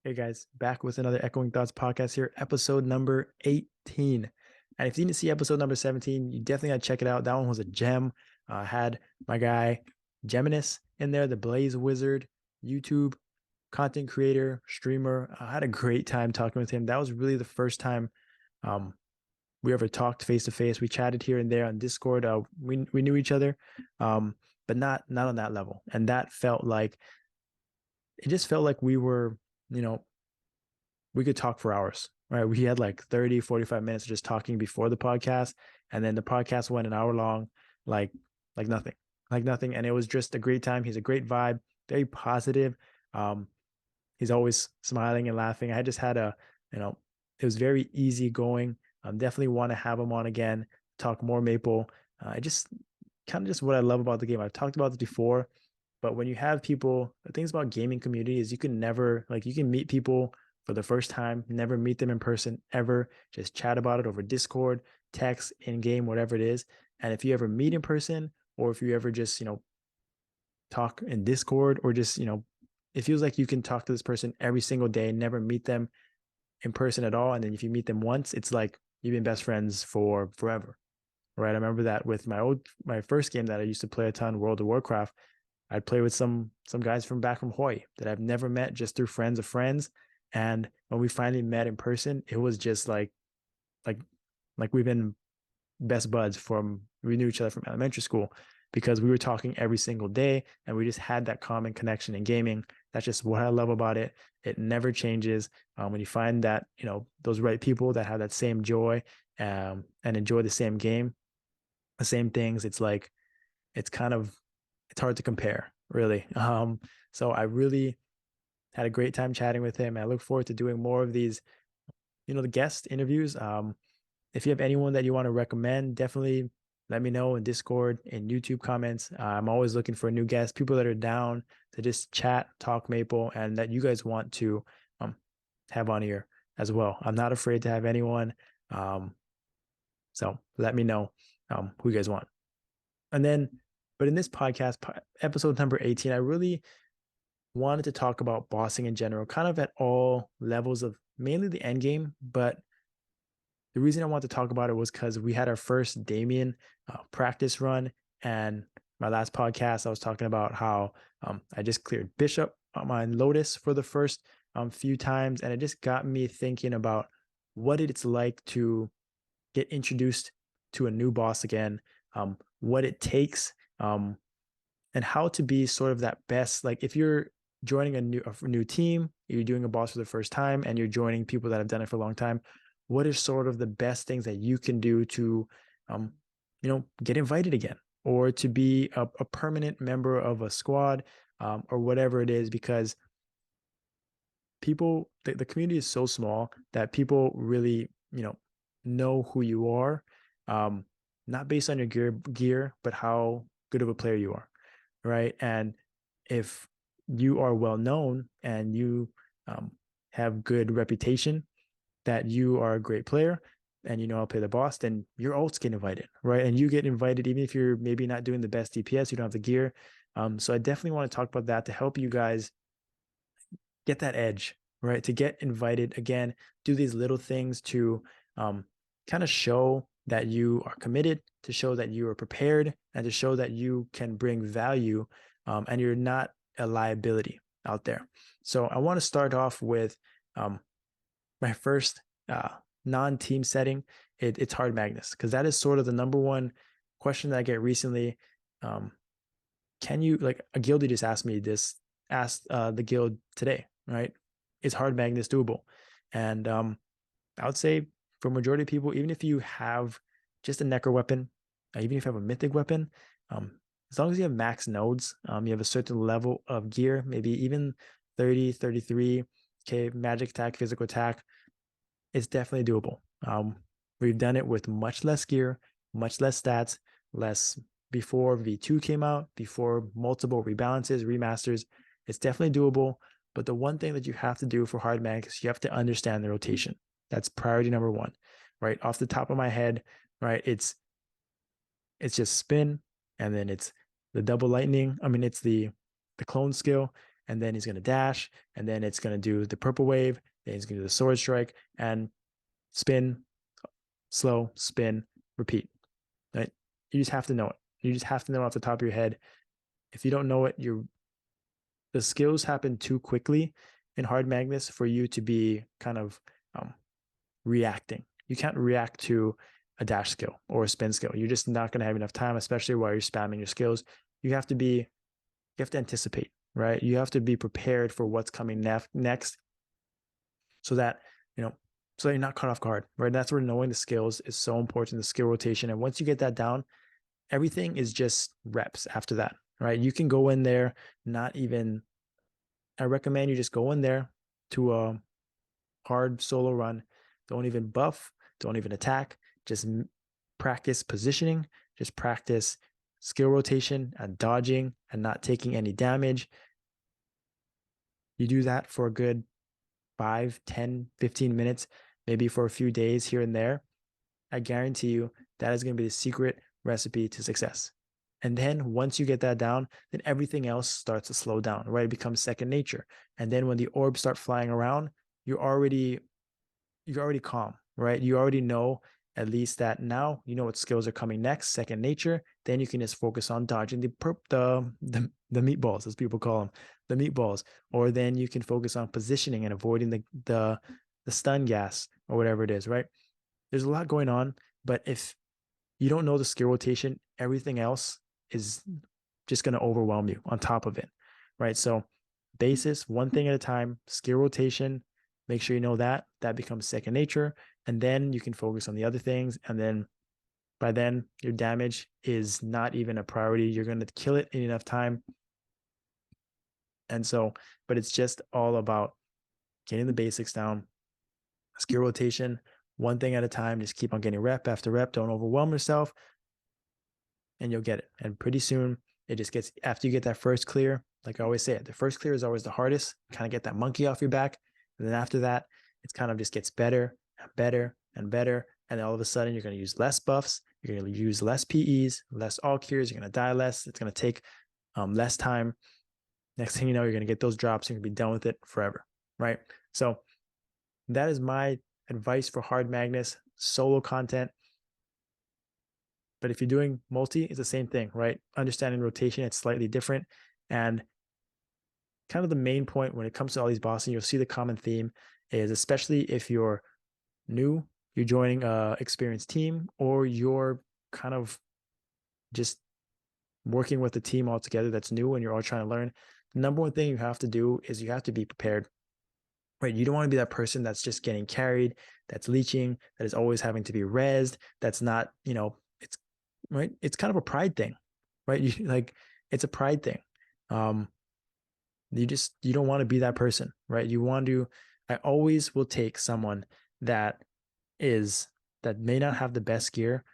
Hey guys, back with another Echoing Thoughts podcast here, episode number 18. And if you didn't see episode number 17, you definitely got to check it out. That one was a gem. Had my guy Geminis in there, the Blaze Wizard, YouTube content creator, streamer. I had a great time talking with him. That was really the first time um, we ever talked face to face. We chatted here and there on Discord. We knew each other, but not on that level. And that felt like it just felt like we were, you know, we could talk for hours, right? We had like 30, 45 minutes just talking before the podcast. And then the podcast went an hour long, like, like nothing, like nothing. And it was just a great time. He's a great vibe, very positive. Um, he's always smiling and laughing. I just had you know, it was very easy going. Definitely want to have him on again, talk more Maple. I just kind of just what I love about the game. I've talked about this before, but when you have people, the things about gaming community is you can never, like, you can meet people for the first time, never meet them in person ever, just chat about it over Discord, text, in game, whatever it is. And if you ever meet in person, or if you ever just, talk in Discord, or just, it feels like you can talk to this person every single day, never meet them in person at all. And then if you meet them once, it's like you've been best friends for forever. Right. I remember that with my first game that I used to play a ton, World of Warcraft. I'd play with some guys from back from Hawaii that I've never met, just through friends of friends. And when we finally met in person, it was just like like we've been best buds from we knew each other from elementary school because we were talking every single day and we just had that common connection in gaming. That's just what I love about it. It never changes. When you find that, those right people that have that same joy and enjoy the same game, the same things, it's like it's kind of it's hard to compare, really. So I really had a great time chatting with him. I look forward to doing more of these, the guest interviews. If you have anyone that you want to recommend, definitely let me know in Discord and YouTube comments. I'm always looking for new guests, people that are down to just chat, talk Maple, and that you guys want to um, have on here as well. I'm not afraid to have anyone. Um, so let me know who you guys want. And then, but in this podcast, episode number 18, I really wanted to talk about bossing in general, kind of at all levels of mainly the end game. But the reason I want to talk about it was because we had our first Damien practice run. And my last podcast, I was talking about how I just cleared Bishop on my Lotus for the first few times. And it just got me thinking about what it's like to get introduced to a new boss again, what it takes, and how to be sort of that best. Like if you're joining a new team, you're doing a boss for the first time, and you're joining people that have done it for a long time. What are sort of the best things that you can do to, get invited again, or to be a permanent member of a squad, or whatever it is? Because the community is so small that people really, know who you are, um, not based on your gear, but how good of a player you are, right? And if you are well known and you have good reputation, that you are a great player and you know how to play the boss, then your ults get invited, right? And you get invited even if you're maybe not doing the best DPS, you don't have the gear. So I definitely want to talk about that to help you guys get that edge, right? To get invited again, do these little things to kind of show that you are committed, to show that you are prepared, and to show that you can bring value, and you're not a liability out there. So I want to start off with my first non-team setting. It's hard Magnus, because that is sort of the number one question that I get recently. Um, can you, like, a guildie just asked me this, asked the guild today, right? Is hard Magnus doable? And I would say for majority of people, even if you have just a Necro weapon, even if you have a mythic weapon, as long as you have max nodes, you have a certain level of gear, maybe even 30, 33K magic attack, physical attack, it's definitely doable. We've done it with much less gear, much less stats, less before V2 came out, before multiple rebalances, remasters. It's definitely doable. But the one thing that you have to do for hard mag is you have to understand the rotation. That's priority number one, right? Off the top of my head, right? It's just spin, and then it's the double lightning. I mean, it's the clone skill, and then he's going to dash, and then it's going to do the purple wave, then he's going to do the sword strike, and spin, slow, spin, repeat. Right? You just have to know it. You just have to know off the top of your head. If you don't know it, the skills happen too quickly in hard Magnus for you to be kind of reacting. You can't react to a dash skill or a spin skill. You're just not going to have enough time, especially while you're spamming your skills. You have to anticipate, right? You have to be prepared for what's coming next so that, so that you're not caught off guard, right? That's where knowing the skills is so important, the skill rotation. And once you get that down, everything is just reps after that, right? You can go in there, I recommend you just go in there to a hard solo run. Don't even buff, don't even attack, just practice positioning, just practice skill rotation and dodging and not taking any damage. You do that for a good 5, 10, 15 minutes, maybe for a few days here and there. I guarantee you that is going to be the secret recipe to success. And then once you get that down, then everything else starts to slow down, right? It becomes second nature. And then when the orbs start flying around, you're already calm, right? You already know at least that now you know what skills are coming next, second nature. Then you can just focus on dodging the meatballs, as people call them, the meatballs. Or then you can focus on positioning and avoiding the stun gas or whatever it is, right? There's a lot going on, but if you don't know the skill rotation, everything else is just going to overwhelm you on top of it, right? So basis, one thing at a time, skill rotation, make sure you know that becomes second nature. And then you can focus on the other things. And then by then your damage is not even a priority. You're going to kill it in enough time. And so, but it's just all about getting the basics down, skill rotation, one thing at a time. Just keep on getting rep after rep. Don't overwhelm yourself and you'll get it. And pretty soon it just gets, after you get that first clear, like I always say, the first clear is always the hardest. Kind of get that monkey off your back. And then after that, it's kind of just gets better and better and better. And then all of a sudden you're going to use less buffs. You're going to use less PEs, less all cures. You're going to die less. It's going to take less time. Next thing you know, you're going to get those drops. You're going to be done with it forever, right? So that is my advice for hard Magnus solo content. But if you're doing multi, it's the same thing, right? Understanding rotation, it's slightly different. And kind of the main point when it comes to all these bosses, you'll see the common theme is, especially if you're new, you're joining a experienced team, or you're kind of just working with a team all together that's new and you're all trying to learn. The number one thing you have to do is you have to be prepared, right? You don't want to be that person that's just getting carried, that's leeching, that is always having to be rezzed, that's not, it's right. It's kind of a pride thing, right? It's a pride thing. You don't want to be that person, right? I always will take someone that may not have the best gear,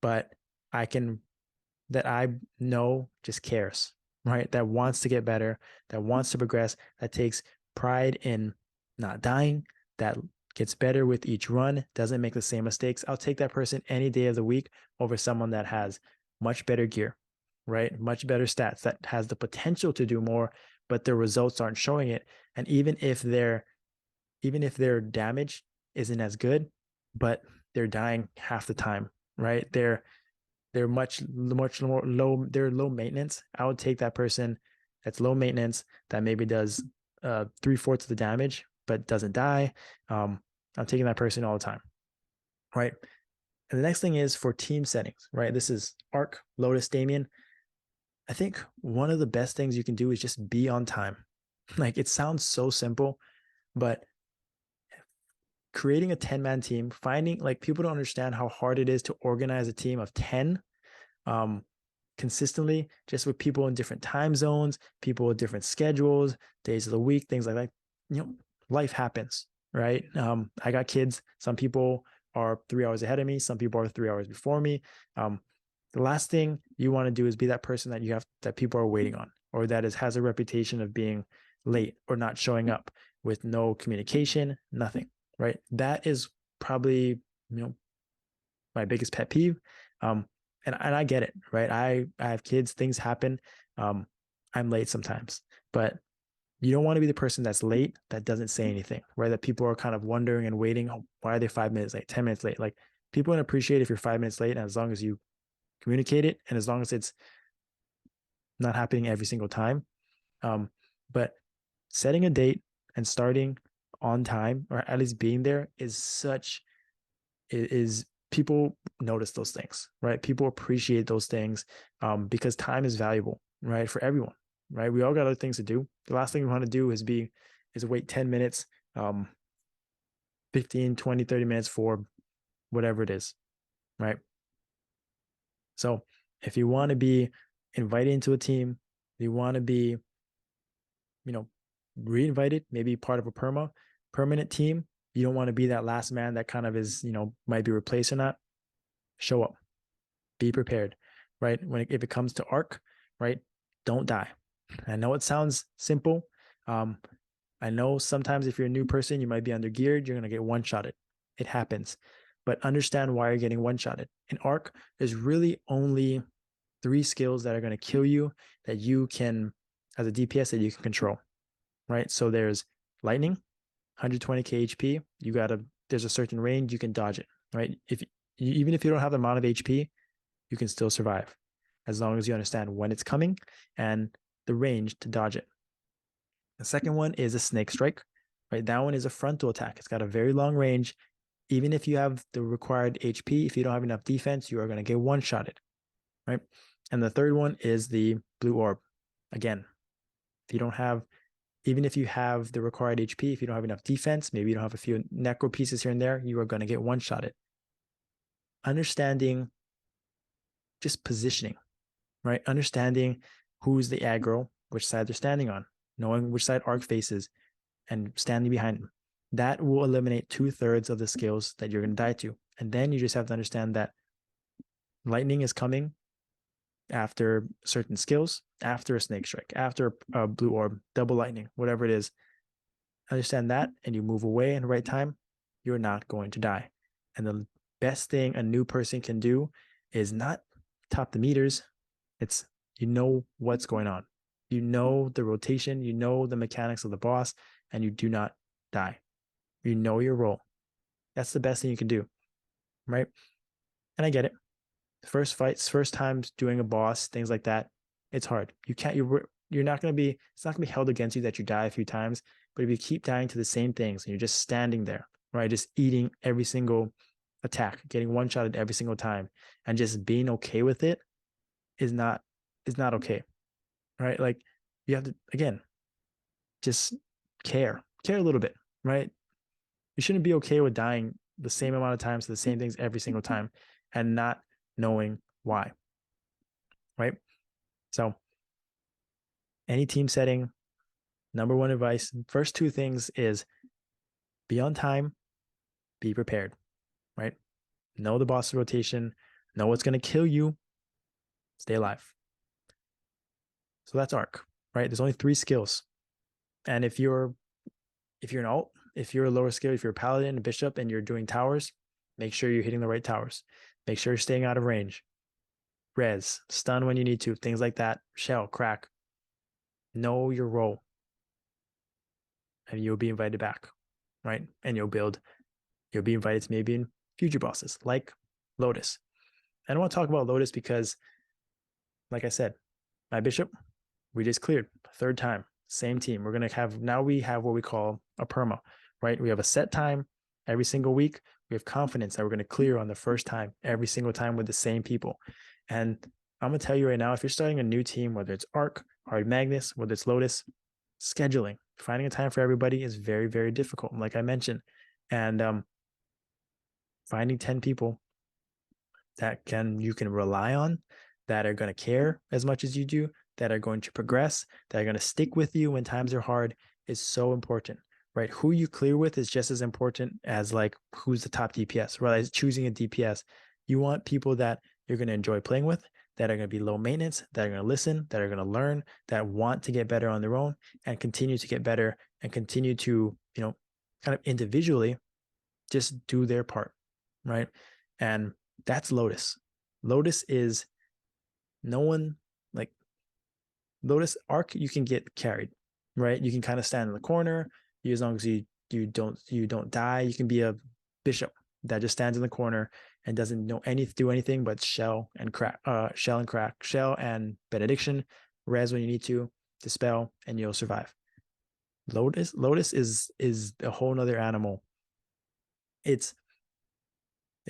but that I know just cares, right? That wants to get better, that wants to progress, that takes pride in not dying, that gets better with each run, doesn't make the same mistakes. I'll take that person any day of the week over someone that has much better gear, right? Much better stats, that has the potential to do more, but their results aren't showing it. And even if their damage isn't as good, but they're dying half the time, right? They're much more low. They're low maintenance. I would take that person that's low maintenance, that maybe does 3/4 of the damage, but doesn't die. I'm taking that person all the time, right? And the next thing is for team settings, right? This is Arc, Lotus, Damien. I think one of the best things you can do is just be on time. Like, it sounds so simple, but creating a 10-man team, finding, like, people don't understand how hard it is to organize a team of 10 consistently, just with people in different time zones, people with different schedules, days of the week, things like that. Life happens, right? I got kids. Some people are 3 hours ahead of me. Some people are 3 hours before me. The last thing you want to do is be that person that people are waiting on, or that has a reputation of being late or not showing up with no communication, nothing, right? That is probably, my biggest pet peeve. And I get it, right? I have kids, things happen. I'm late sometimes, but You don't want to be the person that's late that doesn't say anything, right? That people are kind of wondering and waiting. Oh, why are they 5 minutes late, 10 minutes late? Like people don't appreciate if you're 5 minutes late, and as long as you communicate it, and as long as it's not happening every single time. But setting a date and starting on time, or at least being there, is people notice those things, right? People appreciate those things, because time is valuable, right? For everyone, right? We all got other things to do. The last thing we want to do is wait 10 minutes, 15, 20, 30 minutes for whatever it is, right? So if you want to be invited into a team, you want to be, re-invited, maybe part of a permanent team, you don't want to be that last man that kind of is, might be replaced or not. Show up, be prepared, right? If it comes to ARC, right? Don't die. I know it sounds simple. I know sometimes if you're a new person, you might be undergeared, you're going to get one-shotted. It happens. But understand why you're getting one-shotted. In ARC, there's really only 3 skills that are going to kill you that you can, as a DPS, that you can control, right? So there's lightning, 120k HP. There's a certain range, you can dodge it, right? Even if you don't have the amount of HP, you can still survive as long as you understand when it's coming and the range to dodge it. The second one is a snake strike, right? That one is a frontal attack. It's got a very long range. Even if you have the required HP, if you don't have enough defense, you are going to get one-shotted, right? And the third one is the blue orb. Again, even if you have the required HP, if you don't have enough defense, maybe you don't have a few necro pieces here and there, you are going to get one-shotted. Understanding just positioning, right? Understanding who's the aggro, which side they're standing on, knowing which side ARC faces, and standing behind them. That will eliminate 2/3 of the skills that you're going to die to. And then you just have to understand that lightning is coming after certain skills, after a snake strike, after a blue orb, double lightning, whatever it is. Understand that, and you move away in the right time, you're not going to die. And the best thing a new person can do is not top the meters. It's, what's going on. You know the rotation, you know the mechanics of the boss, and you do not die. You know your role. That's the best thing you can do, right? And I get it. First fights, first times doing a boss, things like that, it's hard. You're not going to be, it's not going to be held against you that you die a few times. But if you keep dying to the same things and you're just standing there, right, just eating every single attack, getting one-shotted every single time, and just being okay with it is not okay, right? Like you have to, again, just care a little bit, right? You shouldn't be okay with dying the same amount of times to the same things every single time and not knowing why, right? So any team setting, number one advice, first 2 things is be on time, be prepared, right? Know the boss rotation, know what's going to kill you, stay alive. So that's ARC, right? There's only 3 skills. And if you're an alt, if you're a lower skill, if you're a paladin, a bishop, and you're doing towers, make sure you're hitting the right towers. Make sure you're staying out of range. Res, stun when you need to, things like that. Shell, crack. Know your role. And you'll be invited back, right? And you'll be invited to maybe in future bosses like Lotus. I don't want to talk about Lotus because, like I said, my bishop, we just cleared 3rd time, same team. Now we have what we call a perma, right? We have a set time every single week. We have confidence that we're going to clear on the first time, every single time with the same people. And I'm going to tell you right now, if you're starting a new team, whether it's ARC, or Magnus, whether it's Lotus, scheduling, finding a time for everybody is very, very difficult, like I mentioned. And finding 10 people that you can rely on, that are going to care as much as you do, that are going to progress, that are going to stick with you when times are hard is so important, right? Who you clear with is just as important as like who's the top DPS, right? As choosing a DPS. You want people that you're going to enjoy playing with, that are going to be low maintenance, that are going to listen, that are going to learn, that want to get better on their own and continue to get better and continue to, kind of individually just do their part, right? And that's Lotus. Lotus is no one like Lotus ARC, you can get carried. right? You can kind of stand in the corner. As long as you don't die, you can be a bishop that just stands in the corner and doesn't do anything but shell and benediction, res when you need to, dispel, and you'll survive. Lotus is a whole nother animal. It's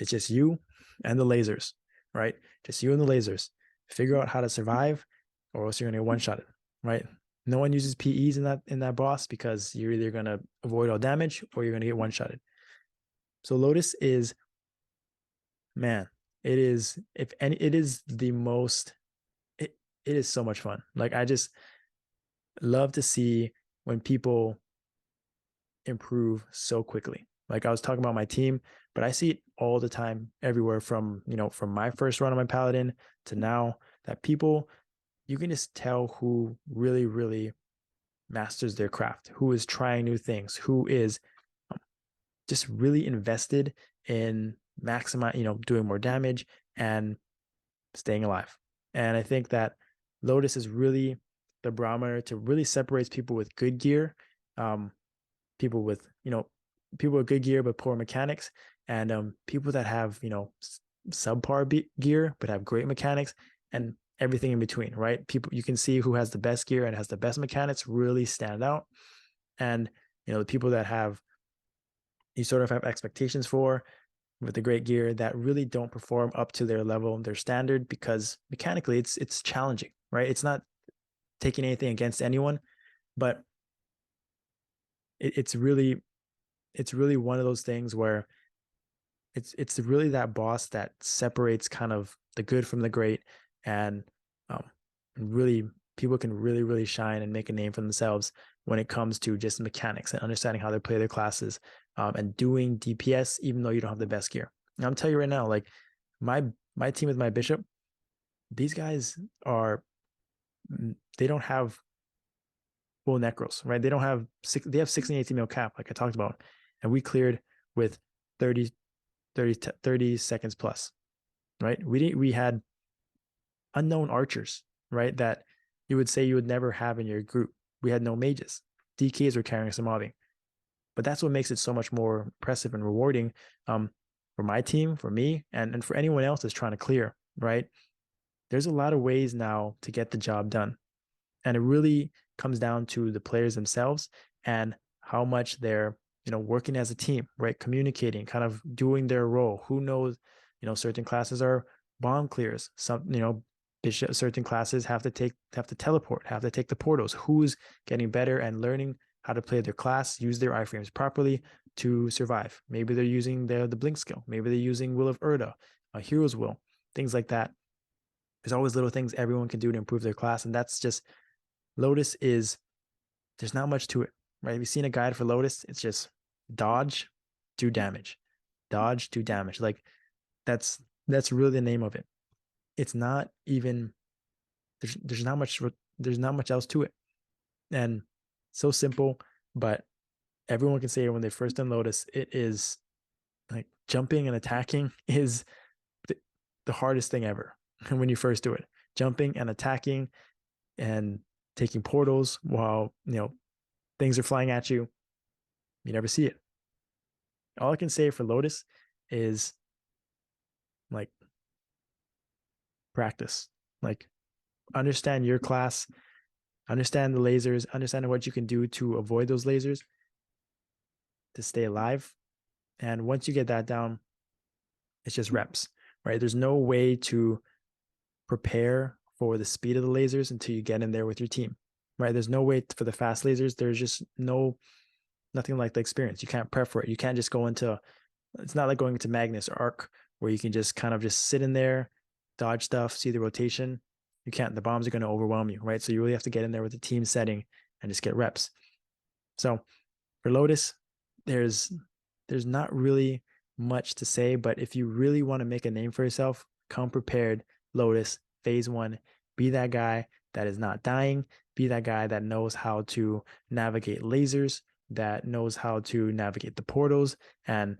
just you and the lasers, right? Just you and the lasers. Figure out how to survive, or else you're gonna get one-shotted, right? No one uses PEs in that boss because you're either gonna avoid all damage or you're gonna get one-shotted. So Lotus is, man, it is it is the most it is so much fun. Like I just love to see when people improve so quickly. Like I was talking about my team, but I see it all the time everywhere from my first run on my paladin to now, that people, you can just tell who really, really masters their craft, who is trying new things, who is just really invested in doing more damage and staying alive. And I think that Lotus is really the barometer to really separates people with good gear, people with good gear but poor mechanics, and people that have subpar gear but have great mechanics, and everything in between, right? People, you can see who has the best gear and has the best mechanics really stand out, and the people that have you sort of have expectations for with the great gear that really don't perform up to their level, their standard, because mechanically it's challenging, right? It's not taking anything against anyone, but it's really one of those things where it's really that boss that separates kind of the good from the great, and really people can really, really shine and make a name for themselves when it comes to just mechanics and understanding how they play their classes, and doing DPS even though you don't have the best gear. And I'm telling you right now, like my team with my bishop, these guys are, they don't have full necros, right? They don't have they have 16 18 mil cap, like I talked about, and we cleared with 30 seconds plus, right? We had unknown archers, right? That you would say you would never have in your group. We had no mages. DKs were carrying some mobbing. But that's what makes it so much more impressive and rewarding, for my team, for me, and for anyone else that's trying to clear, right? There's a lot of ways now to get the job done. And it really comes down to the players themselves and how much they're, working as a team, right? Communicating, kind of doing their role. Who knows, certain classes are bomb clears. Some, bishop, certain classes have to teleport, have to take the portals. Who's getting better and learning how to play their class, use their iframes properly to survive. Maybe they're using the blink skill. Maybe they're using Will of Urda, a hero's will, things like that. There's always little things everyone can do to improve their class. And that's just, Lotus is, there's not much to it, right? Have you seen a guide for Lotus? It's just dodge, do damage, dodge, do damage. Like that's really the name of it. It's not even, there's not much else to it. And so simple, but everyone can say it when they first done Lotus. It is like jumping and attacking is the hardest thing ever. And when you first do it, jumping and attacking and taking portals while things are flying at you, you never see it. All I can say for Lotus is like practice, like understand your class, understand the lasers, understand what you can do to avoid those lasers, to stay alive. And once you get that down, it's just reps, right? There's no way to prepare for the speed of the lasers until you get in there with your team, right? There's no way for the fast lasers. There's just nothing like the experience. You can't prep for it. You can't just go into, it's not like going into Magnus or Arc where you can just kind of just sit in there, dodge stuff, see the rotation. You can't, the bombs are going to overwhelm you, right? So you really have to get in there with the team setting and just get reps. So for Lotus, there's not really much to say, but if you really want to make a name for yourself, come prepared. Lotus, phase 1, be that guy that is not dying, be that guy that knows how to navigate lasers, that knows how to navigate the portals. And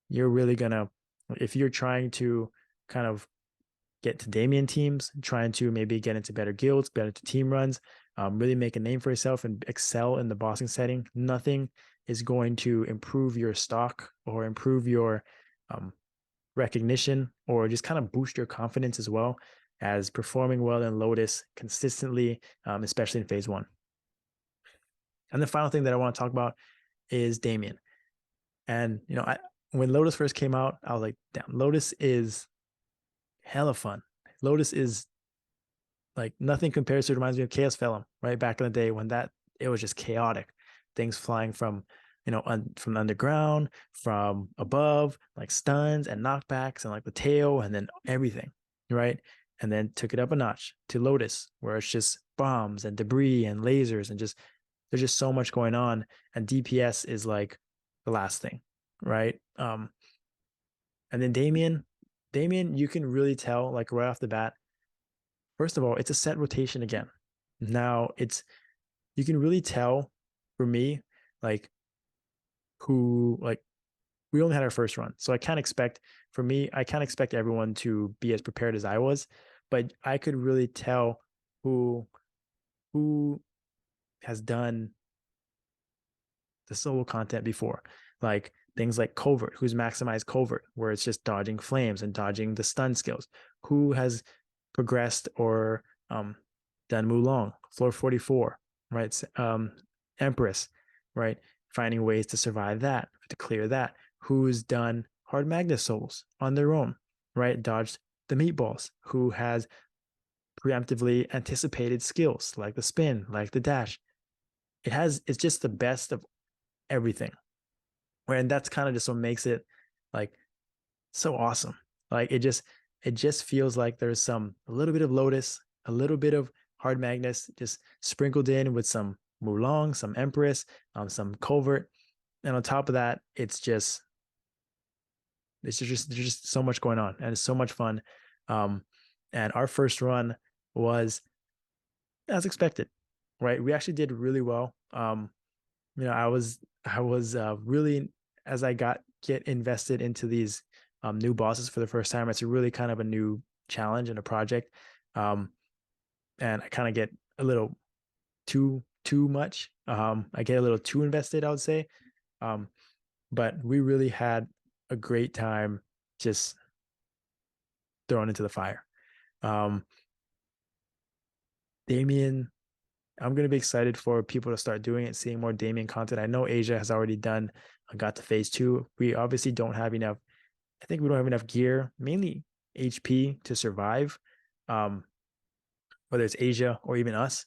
you're really gonna, if you're trying to kind of get to Damien teams, trying to maybe get into better guilds, better to team runs, really make a name for yourself and excel in the bossing setting, nothing is going to improve your stock or improve your recognition or just kind of boost your confidence as well as performing well in Lotus consistently, especially in phase one. And the final thing that I want to talk about is Damien. And, when Lotus first came out, I was like, damn, Lotus is hella fun. Lotus is like nothing compares to, it reminds me of Chaos Phelim, right? Back in the day when it was just chaotic. Things flying from, from underground, from above, like stuns and knockbacks and like the tail and then everything, right? And then took it up a notch to Lotus, where it's just bombs and debris and lasers and just, there's just so much going on. And DPS is like the last thing, right? And then Damien, you can really tell like right off the bat. First of all, it's a set rotation again. Now you can really tell for me, like we only had our first run. So I can't expect everyone to be as prepared as I was, but I could really tell who has done the solo content before. Like things like Covert, who's maximized Covert, where it's just dodging flames and dodging the stun skills. Who has progressed or done Mulong, floor 44, right? Empress, right? Finding ways to survive that, to clear that. Who's done hard Magnus solos on their own, right? Dodged the meatballs. Who has preemptively anticipated skills like the spin, like the dash. It's just the best of everything. Right? And that's kind of just what makes it like so awesome. Like it just feels like there's a little bit of Lotus, a little bit of hard Magnus, just sprinkled in with some Mulong, some Empress, some Covert, and on top of that, there's just so much going on, and it's so much fun. And our first run was as expected, right? We actually did really well. I was really, as I get invested into these new bosses for the first time, it's really kind of a new challenge and a project. And I kind of get a little too much. I get a little too invested, I would say. But we really had a great time just thrown into the fire. Damien, I'm going to be excited for people to start doing it, seeing more Damien content. I know Asia has already got to phase 2. We obviously don't have enough. I think we don't have enough gear, mainly HP to survive. Whether it's Asia or even us,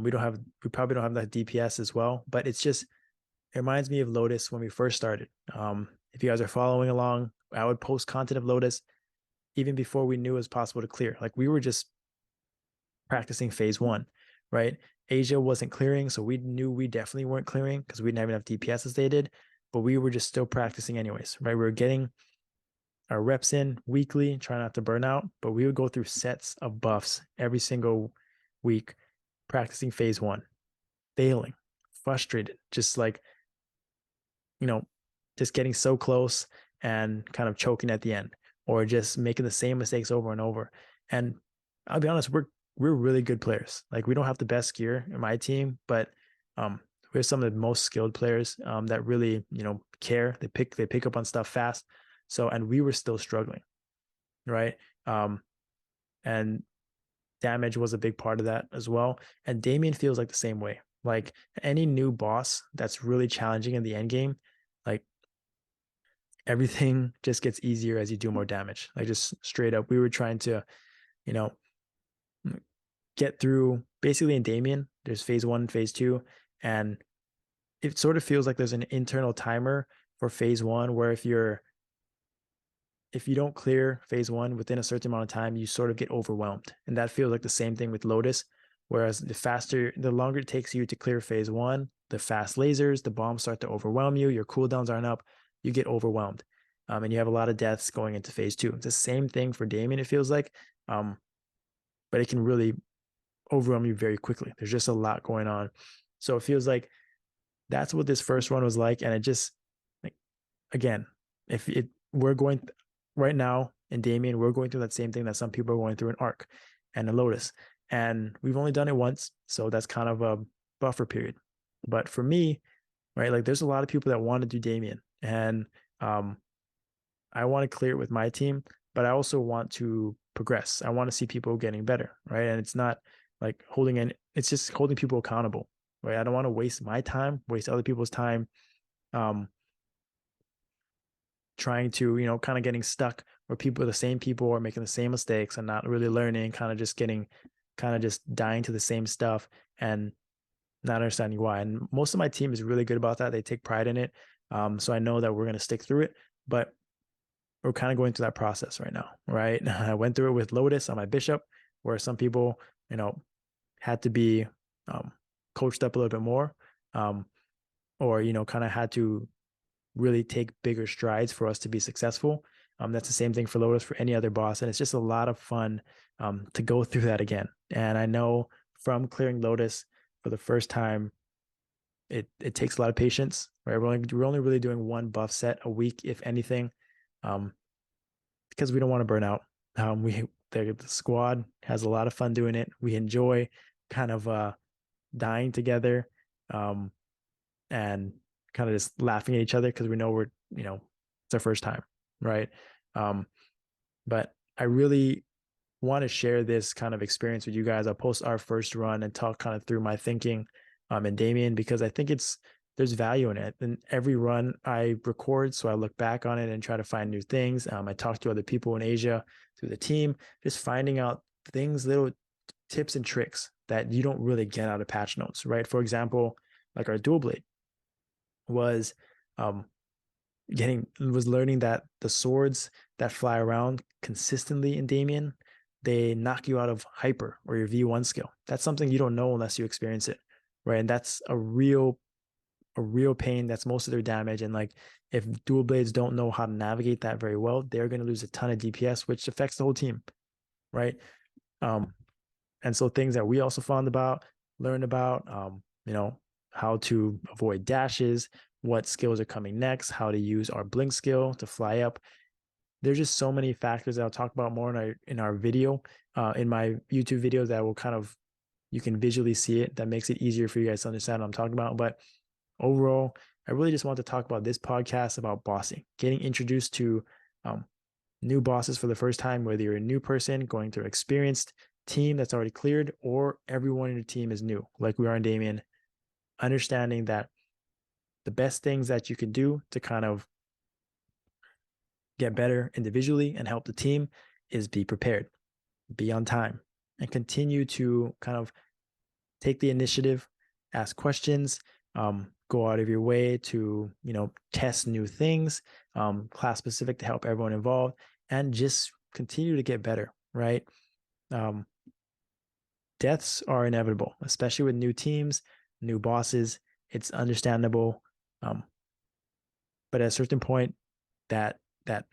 we probably don't have that DPS as well, but it reminds me of Lotus when we first started. If you guys are following along, I would post content of Lotus even before we knew it was possible to clear. Like we were just practicing phase 1, right? Asia wasn't clearing, so we knew we definitely weren't clearing because we didn't have enough DPS as they did, but we were just still practicing anyways, right? We were getting our reps in weekly, trying not to burn out, but we would go through sets of buffs every single week, practicing phase 1, failing, frustrated, just like, just getting so close and kind of choking at the end, or just making the same mistakes over and over. And I'll be honest, we're really good players. Like we don't have the best gear in my team, but we're some of the most skilled players that really, care. They pick up on stuff fast. So, and we were still struggling, right? And damage was a big part of that as well. And Damien feels like the same way. Like any new boss that's really challenging in the end game, like everything just gets easier as you do more damage. Like just straight up, we were trying to, get through basically in Damien. There's phase 1, phase 2, and it sort of feels like there's an internal timer for phase 1 where if you don't clear phase 1 within a certain amount of time, you sort of get overwhelmed. And that feels like the same thing with Lotus. Whereas the longer it takes you to clear phase 1, the fast lasers, the bombs start to overwhelm you. Your cooldowns aren't up. You get overwhelmed. And you have a lot of deaths going into phase 2. It's the same thing for Damien, it feels like. But it can really overwhelm you very quickly. There's just a lot going on. So it feels like that's what this first run was like. And it just, like, again, we're going right now in Damien, we're going through that same thing that some people are going through in Arc and in Lotus. And we've only done it once. So that's kind of a buffer period. But for me, right, like there's a lot of people that want to do Damien. And I want to clear it with my team, but I also want to progress. I want to see people getting better, right? And it's not like it's just holding people accountable, right? I don't want to waste my time, waste other people's time, um, trying to, kind of getting stuck where the same people are making the same mistakes and not really learning, kind of just dying to the same stuff and not understanding why. And most of my team is really good about that. They take pride in it. So I know that we're going to stick through it, but we're kind of going through that process right now, right? I went through it with Lotus on my bishop, where some people, had to be coached up a little bit more, or kind of had to really take bigger strides for us to be successful. That's the same thing for Lotus, for any other boss, and it's just a lot of fun to go through that again. And I know from clearing Lotus for the first time, it takes a lot of patience, right? We're only really doing one buff set a week, if anything, because we don't want to burn out. The squad has a lot of fun doing it. We enjoy kind of dying together, and kind of just laughing at each other because we know it's our first time, right? Um, but I really want to share this kind of experience with you guys. I'll post our first run and talk kind of through my thinking and Damien, because I think there's value in it. And every run I record, so I look back on it and try to find new things. I talk to other people in Asia through the team, just finding out things, little tips and tricks that you don't really get out of patch notes, right? For example, like our dual blade was learning that the swords that fly around consistently in Damien, they knock you out of hyper or your V1 skill. That's something you don't know unless you experience it, right? And that's a real pain. That's most of their damage. And like, if dual blades don't know how to navigate that very well, they're going to lose a ton of DPS, which affects the whole team, right? And so things that we also learned about, how to avoid dashes, what skills are coming next, how to use our blink skill to fly up. There's just so many factors that I'll talk about more in our video, in my YouTube videos, that will you can visually see it. That makes it easier for you guys to understand what I'm talking about. But overall, I really just want to talk about this podcast about bossing, getting introduced to new bosses for the first time, whether you're a new person going through an experienced team that's already cleared, or everyone in your team is new, like we are in Damien. Understanding that the best things that you can do to kind of get better individually and help the team is be prepared, be on time, and continue to kind of take the initiative, ask questions, go out of your way to, test new things, class specific, to help everyone involved, and just continue to get better, right? Deaths are inevitable, especially with new teams, new bosses. It's understandable. But at a certain point, that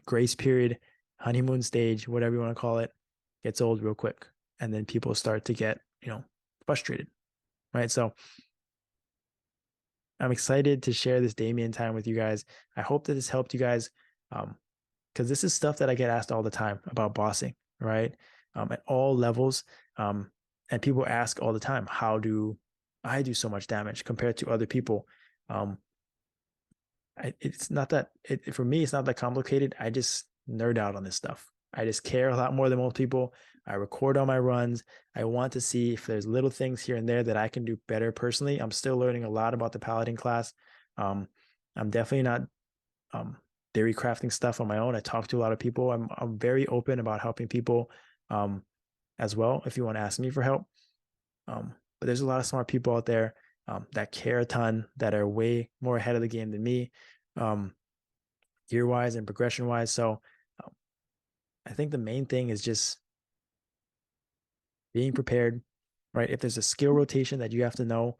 grace period, honeymoon stage, whatever you want to call it, gets old real quick. And then people start to get, frustrated, right? So I'm excited to share this Damien time with you guys. I hope that this helped you guys, because this is stuff that I get asked all the time about bossing, right? At all levels. And people ask all the time, how do I do so much damage compared to other people? It's not that for me, it's not that complicated. I just nerd out on this stuff. I just care a lot more than most people. I record all my runs. I want to see if there's little things here and there that I can do better personally. I'm still learning a lot about the Paladin class. I'm definitely not theory crafting stuff on my own. I talk to a lot of people. I'm very open about helping people as well, if you want to ask me for help. But there's a lot of smart people out there that care a ton, that are way more ahead of the game than me, gear wise and progression wise. So I think the main thing is just being prepared, right? If there's a skill rotation that you have to know,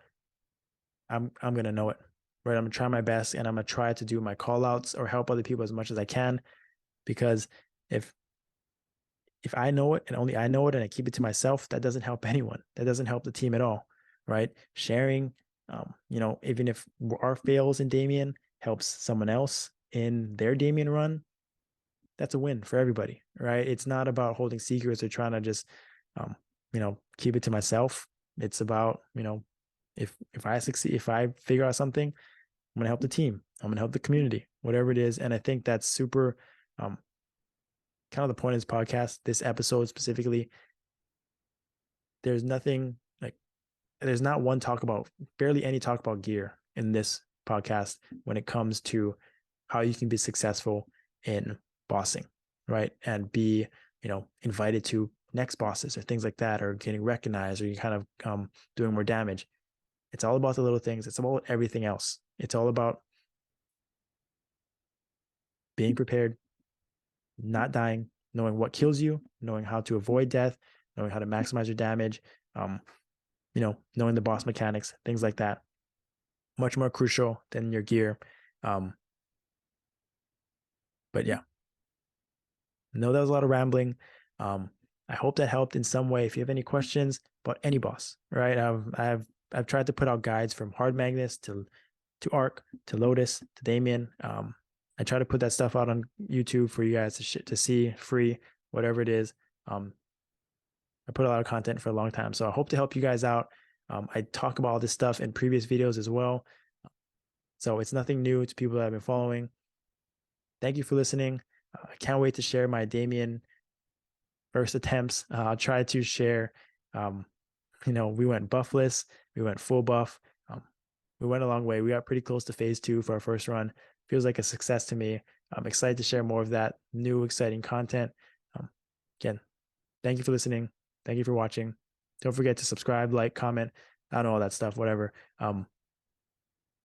I'm going to know it, right? I'm going to try my best, and I'm going to try to do my call outs or help other people as much as I can, because if I know it and only I know it and I keep it to myself, that doesn't help anyone. That doesn't help the team at all, right? Sharing, even if our fails in Damien helps someone else in their Damien run, that's a win for everybody, right? It's not about holding secrets or trying to just, keep it to myself. It's about, if I succeed, if I figure out something, I'm going to help the team. I'm going to help the community, whatever it is. And I think that's super, kind of the point of this podcast, this episode specifically. There's nothing like, there's not one talk about, barely any talk about gear in this podcast when it comes to how you can be successful in bossing, right? And be, invited to next bosses or things like that, or getting recognized, or you kind of doing more damage. It's all about the little things. It's about everything else. It's all about being prepared, not dying, knowing what kills you, knowing how to avoid death, knowing how to maximize your damage, knowing the boss mechanics, things like that. Much more crucial than your gear. But yeah, no, that was a lot of rambling. I hope that helped in some way. If you have any questions about any boss, right? I've tried to put out guides from hard Magnus to Arc to Lotus to Damien. I try to put that stuff out on YouTube for you guys to see free, whatever it is. I put a lot of content for a long time, so I hope to help you guys out. I talk about all this stuff in previous videos as well, so it's nothing new to people that I've been following. Thank you for listening. I can't wait to share my Damien first attempts. I'll try to share. We went buffless, we went full buff. We went a long way. We got pretty close to phase 2 for our first run. Feels like a success to me. I'm excited to share more of that new, exciting content. Again, thank you for listening. Thank you for watching. Don't forget to subscribe, like, comment. I don't know, all that stuff, whatever.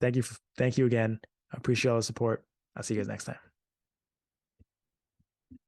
Thank you again. I appreciate all the support. I'll see you guys next time.